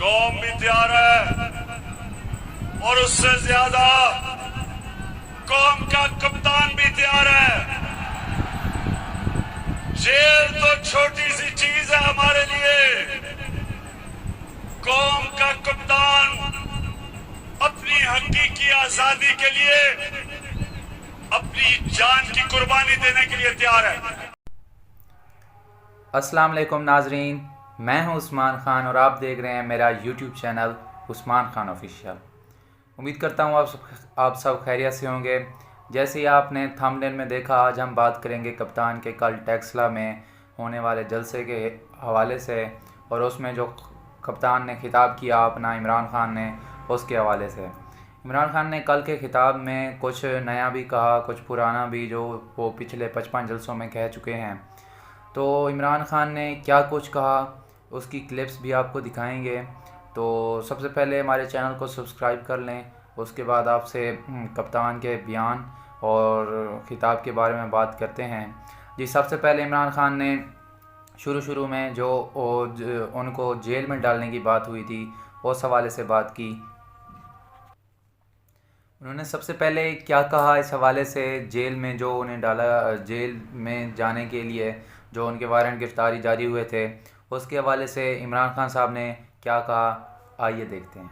कौम भी तैयार है और उससे ज्यादा कौम का कप्तान भी तैयार है। जेल तो छोटी सी चीज है हमारे लिए। कौम का कप्तान अपनी हकीकी आजादी के लिए अपनी जान की कुर्बानी देने के लिए तैयार है। अस्सलाम वालेकुम नाजरीन, मैं हूं उस्मान ख़ान और आप देख रहे हैं मेरा YouTube channel Usman Khan official. उम्मीद करता हूं आप सब खैरियत से होंगे। जैसे ही आपने थंबनेल में देखा, आज हम बात करेंगे कप्तान के कल टेक्सला में होने वाले जलसे के हवाले से, और उसमें जो कप्तान ने खिताब किया अपना इमरान ख़ान ने, उसके हवाले से। इमरान ख़ान ने कल के खिताब में कुछ नया भी कहा, कुछ पुराना भी, जो वो पिछले 55 जलसों में कह चुके हैं। तो इमरान ख़ान ने क्या कुछ कहा उसकी क्लिप्स भी आपको दिखाएंगे। तो सबसे पहले हमारे चैनल को सब्सक्राइब कर लें, उसके बाद आपसे कप्तान के बयान और ख़िताब के बारे में बात करते हैं। जी, सबसे पहले इमरान ख़ान ने शुरू में जो उनको जेल में डालने की बात हुई थी, उस हवाले से बात की। उन्होंने सबसे पहले क्या कहा इस हवाले से, जेल में जो उन्हें डाला, जेल में जाने के लिए जो उनके वारंट गिरफ्तारी जारी हुए थे, उसके हवाले से इमरान खान साहब ने क्या कहा, आइए देखते हैं।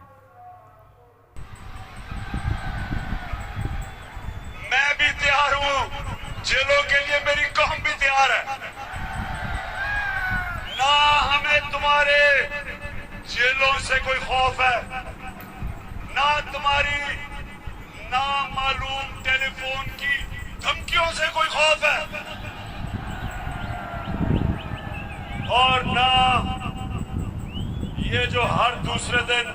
मैं भी तैयार हूं, जेलों के लिए मेरी कौम भी तैयार है। ना हमें तुम्हारे जेलों से कोई खौफ है, ना तुम्हारी नामालूम टेलीफोन की धमकियों से कोई खौफ है, और ना ये जो हर दूसरे दिन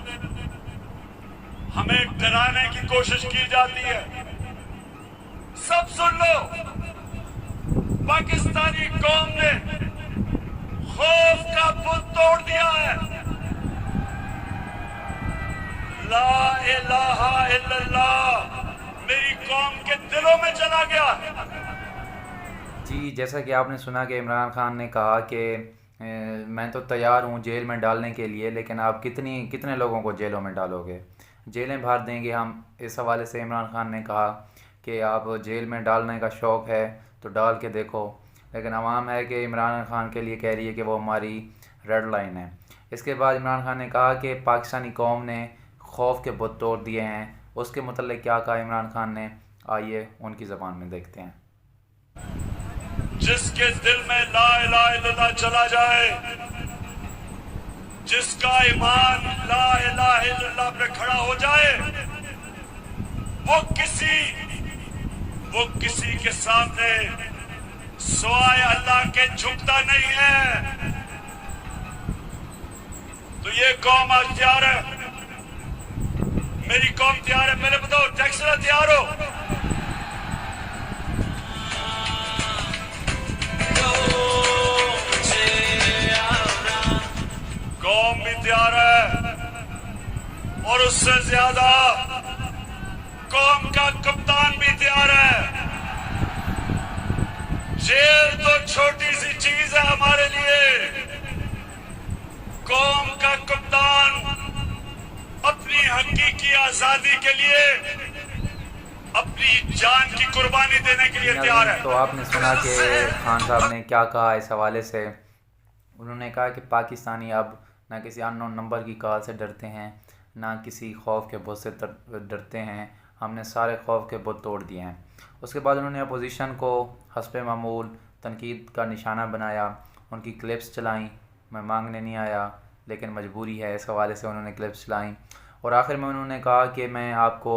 हमें डराने की कोशिश की जाती है। सब सुन लो, पाकिस्तानी कौम ने खौफ का पुल तोड़ दिया है। ला इलाहा इल्लल्लाह मेरी कौम के दिलों में चला गया। जी, जैसा कि आपने सुना कि इमरान खान ने कहा कि मैं तो तैयार हूँ जेल में डालने के लिए, लेकिन आप कितने लोगों को जेलों में डालोगे, जेलें भर देंगे हम। इस हवाले से इमरान खान ने कहा कि आप जेल में डालने का शौक़ है तो डाल के देखो, लेकिन अवाम है कि इमरान खान के लिए कह रही है कि वो हमारी रेड लाइन है। इसके बाद इमरान खान ने कहा कि पाकिस्तानी कौम ने खौफ के बुत तोड़ दिए हैं। उसके मतलब क्या कहा इमरान खान ने, आइए उनकी ज़बान में देखते हैं। जिसके दिल में ला इलाहा इल्लल्लाह चला जाए, जिसका ईमान ला इलाहा इल्लल्लाह पे खड़ा हो जाए, वो किसी के सामने सिवाय अल्लाह के झुकता नहीं है। तो ये कौम आज तैयार है, मेरी कौम तैयार है। पहले बताओ, टेक्सला तैयार हो? कौम भी तैयार है और उससे ज्यादा कौम का कप्तान भी तैयार है। जेल तो छोटी सी चीज है हमारे लिए। कौम का कप्तान अपनी हकीकी आजादी के लिए अपनी जान की कुर्बानी देने के लिए तैयार है। तो आपने सुना कि खान साहब ने क्या कहा इस हवाले से। उन्होंने कहा कि पाकिस्तानी अब ना किसी अननोन नंबर की कॉल से डरते हैं, ना किसी खौफ के बुत से डरते हैं। हमने सारे खौफ के बुत तोड़ दिए हैं। उसके बाद उन्होंने अपोजिशन को हस्बे मामूल तनकीद का निशाना बनाया, उनकी क्लिप्स चलाई। मैं मांगने नहीं आया लेकिन मजबूरी है, इस हवाले से उन्होंने क्लिप्स चलाई। और आखिर में उन्होंने कहा कि मैं आपको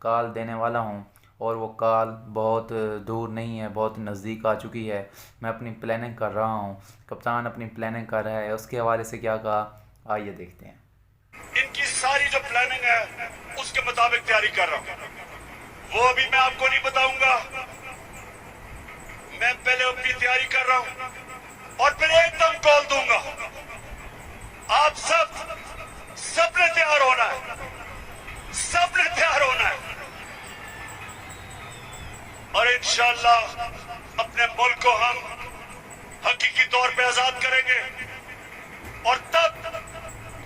कॉल देने वाला हूँ, और वो कॉल बहुत दूर नहीं है, बहुत नज़दीक आ चुकी है। मैं अपनी प्लानिंग कर रहा हूँ, कप्तान अपनी प्लानिंग कर रहा है। उसके हवाले से क्या कहा, आइए देखते हैं। इनकी सारी जो प्लानिंग है उसके मुताबिक तैयारी कर रहा हूँ, वो अभी मैं आपको नहीं बताऊंगा। मैं पहले अपनी तैयारी कर रहा हूँ और फिर एकदम कॉल दूंगा। आप सबने तैयार होना है, सबने तैयार होना है, और इंशाअल्लाह अपने मुल्क को हम हकीकी तौर पे आजाद करेंगे। और तब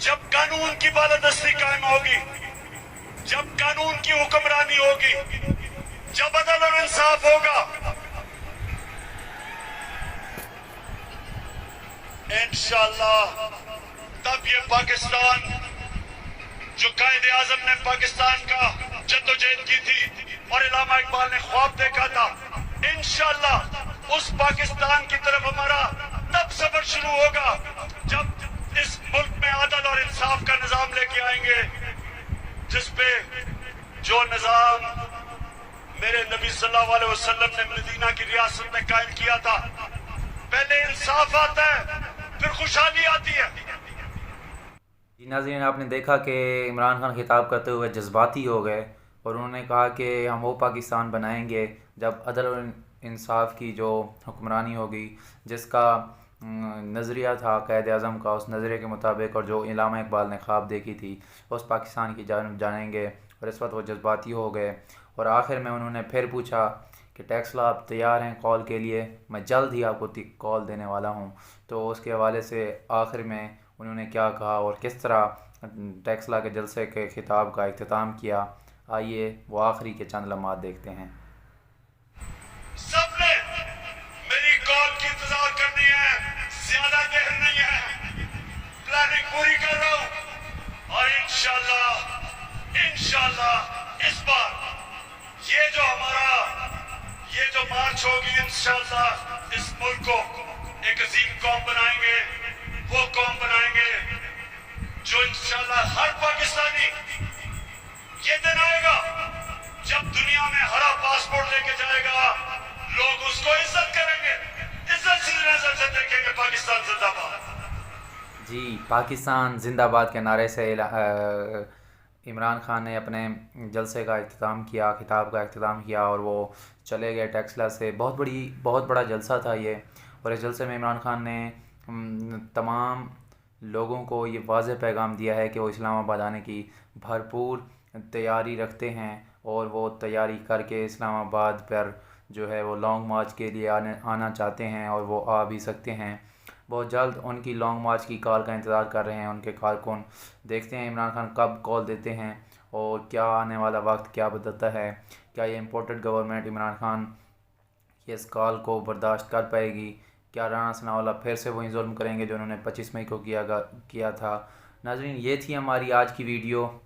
जब कानून की बालादस्ती कायम होगी, जब कानून की हुक्मरानी होगी, जब अदल और इंसाफ होगा, इंशाअल्लाह तब ये पाकिस्तान जो कायदे आजम ने पाकिस्तान का जद्दोजहद की थी और इलामा इकबाल ने ख्वाब देखा था, इंशाअल्लाह उस पाकिस्तान की तरफ हमारा तब सफर शुरू होगा जब इस मुल्क में अदल और इंसाफ का निजाम लेके आएंगे, जिसपे जो निजाम मेरे नबी सल्लल्लाहु अलैहि वसल्लम ने मदीना की रियासत में कायम किया था। पहले इंसाफ आता है, फिर खुशहाली आती है। जी नाज़रीन, आपने देखा कि इमरान खान खिताब करते हुए जज्बाती हो गए और उन्होंने कहा कि हम वो पाकिस्तान बनाएंगे जब अदल और इंसाफ की जो हुक्मरानी होगी, जिसका नज़रिया था क़ायद आज़म का, उस नज़रिए के मुताबिक और जो इलामा इकबाल ने ख्वाब देखी थी उस पाकिस्तान की जानब जानेंगे। और इस वक्त वो जज्बाती हो गए और आखिर में उन्होंने फिर पूछा कि टेक्सला आप तैयार हैं कॉल के लिए, मैं जल्द ही आपको कॉल देने वाला हूं। तो उसके हवाले से आखिर में उन्होंने क्या कहा और किस तरह टेक्सला के जलसे के खिताब का इख्तिताम किया, आइए वो आखिरी के चंद लम्हात देखते हैं। सबने मेरी कॉल की इंतजार करनी है, ज्यादा देर नहीं है, प्लानिंग पूरी कर रहा हूं और इंशाल्लाह इस बार ये जो मार्च होगी, इंशाल्लाह इस मुल्क को एक अजीम कौम बनाएंगे, वो कौम बनाएंगे जो इंशाल्लाह हर पाकिस्तानी, ये दिन आएगा जब दुनिया में हरा पासपोर्ट लेके जाएगा, लोग उसको इज्जत करेंगे, इज्जत से नजर से देखेंगे, पाकिस्तान जिंदाबाद। जी, पाकिस्तान जिंदाबाद के नारे से इमरान खान ने अपने जलसे का इख्तिताम किया, खिताब का इख्तिताम किया और वो चले गए टेक्सला से। बहुत बड़ा जलसा था ये, और इस जलसे में इमरान खान ने तमाम लोगों को ये वाज़ेह पैगाम दिया है कि वो इस्लामाबाद आने की भरपूर तैयारी रखते हैं और वो तैयारी करके इस्लामाबाद पर जो है वो लॉन्ग मार्च के लिए आना चाहते हैं और वो आ भी सकते हैं। बहुत जल्द उनकी लॉन्ग मार्च की कॉल का इंतज़ार कर रहे हैं उनके कारकुन। देखते हैं इमरान खान कब कॉल देते हैं और क्या आने वाला वक्त क्या बदलता है। क्या ये इम्पोर्टेड गवर्नमेंट इमरान खान की इस कॉल को बर्दाश्त कर पाएगी? क्या राना सनाउल्लाह फिर से वही जुल्म करेंगे जो उन्होंने 25 मई को किया था? नाज़रीन, ये थी हमारी आज की वीडियो,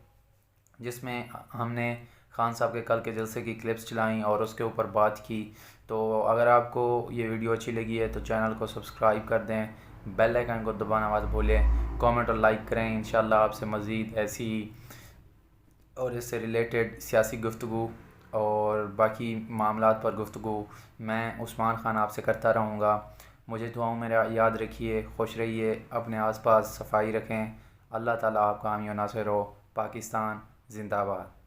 जिसमें हमने खान साहब के कल के जलसे की क्लिप्स चलाई और उसके ऊपर बात की। तो अगर आपको ये वीडियो अच्छी लगी है तो चैनल को सब्सक्राइब कर दें, बेल आइकन को दबाना मत भूलें, कमेंट और लाइक करें। इंशाल्लाह आपसे मज़ीद ऐसी और इससे रिलेटेड सियासी गुफ्तगू और बाकी मामलात पर गुफ्तगू मैं उस्मान खान आपसे करता रहूँगा। मुझे दुआओं में याद रखिए, खुश रहिए, अपने आसपास सफाई रखें। अल्लाह ताला आपका हामी और नासिर हो। पाकिस्तान जिंदाबाद।